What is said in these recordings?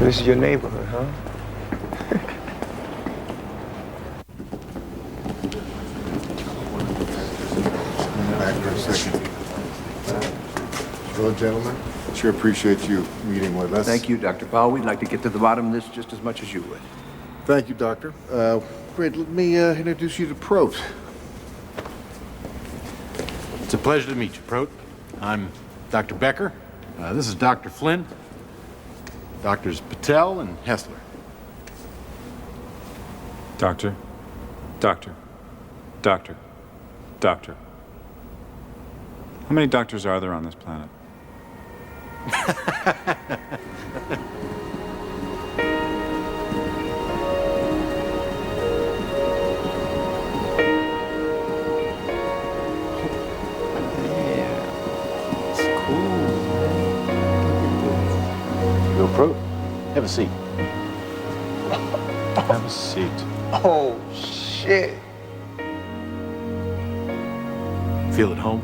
So this is your neighborhood, huh? Back for a second. Well, gentlemen, sure appreciate you meeting with us. Thank you, Dr. Powell. We'd like to get to the bottom of this just as much as you would. Thank you, Doctor. Great, let me introduce you to Prot. It's a pleasure to meet you, Prot. I'm Dr. Becker. This is Dr. Flynn. Doctors Patel and Hessler. Doctor. How many doctors are there on this planet? Go, Prot. Have a seat. Have a seat. Oh, shit. Feel at home?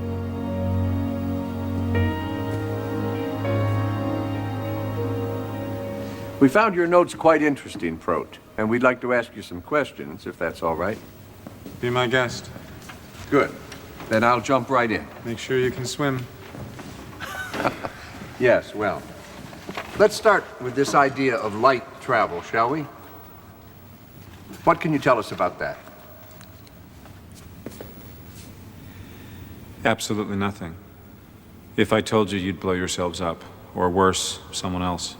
We found your notes quite interesting, Prot, and we'd like to ask you some questions, if that's all right. Be my guest. Good. Then I'll jump right in. Make sure you can swim. Yes, well, let's start with this idea of light travel, shall we? What can you tell us about that? Absolutely nothing. If I told you, you'd blow yourselves up, or worse, someone else.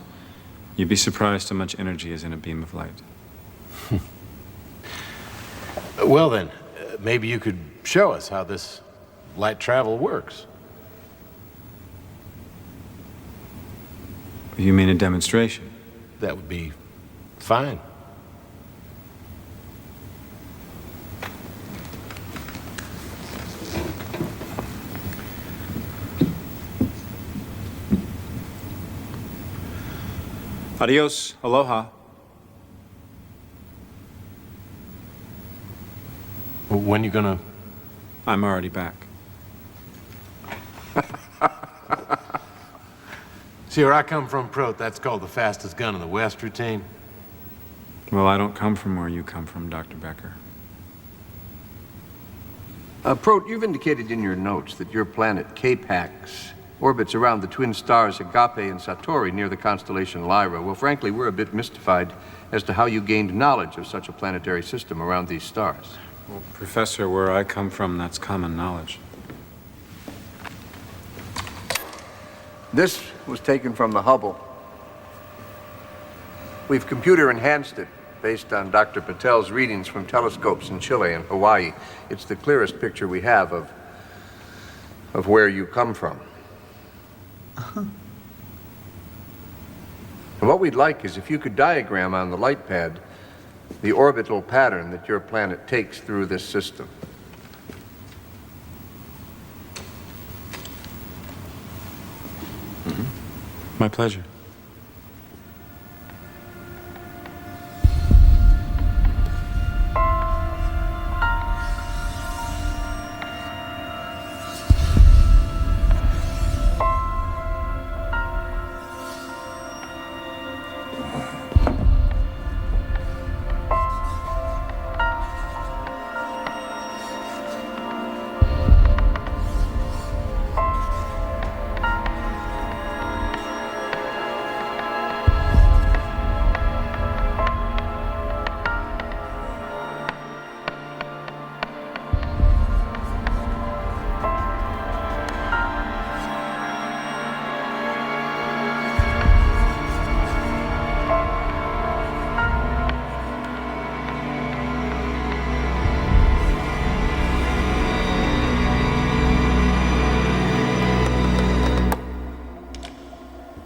You'd be surprised how much energy is in a beam of light. Well then, maybe you could show us how this light travel works. You mean a demonstration? That would be fine. Adios, aloha. When you gonna... I'm already back. See, where I come from, Prot, that's called the fastest gun in the West routine. Well, I don't come from where you come from, Dr. Becker. Prot, you've indicated in your notes that your planet K-PAX orbits around the twin stars Agape and Satori near the constellation Lyra. Well, frankly, we're a bit mystified as to how you gained knowledge of such a planetary system around these stars. Well, Professor, where I come from, that's common knowledge. This was taken from the Hubble. We've computer enhanced it based on Dr. Patel's readings from telescopes in Chile and Hawaii. It's the clearest picture we have of where you come from. And what we'd like is if you could diagram on the light pad the orbital pattern that your planet takes through this system. My pleasure.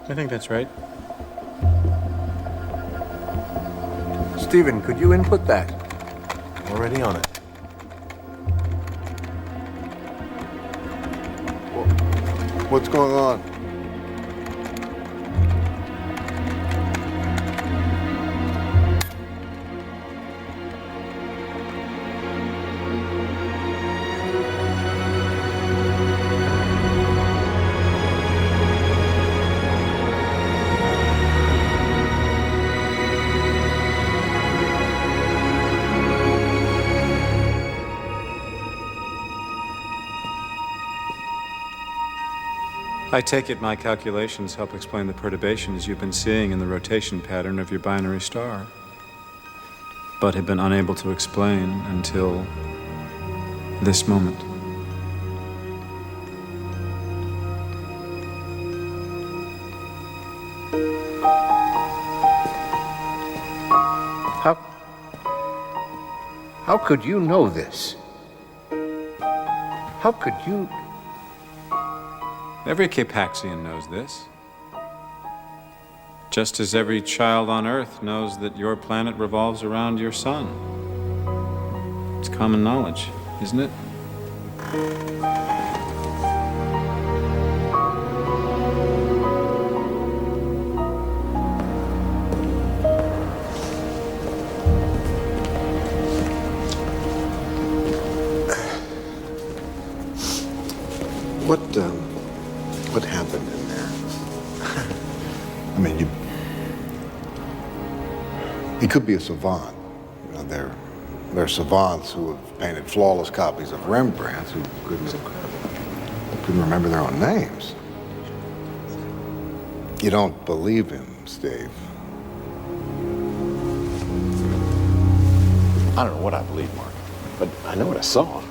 I think that's right. Stephen, could you input that? Already on it. What's going on? I take it my calculations help explain the perturbations you've been seeing in the rotation pattern of your binary star, but have been unable to explain until this moment. How could you know this? How could you? Every K-PAXian knows this. Just as every child on Earth knows that your planet revolves around your sun. It's common knowledge, isn't it? What happened in there? I mean, he could be a savant. You know, there are savants who have painted flawless copies of Rembrandts who couldn't remember their own names. You don't believe him, Steve. I don't know what I believe, Mark, but I know what I saw.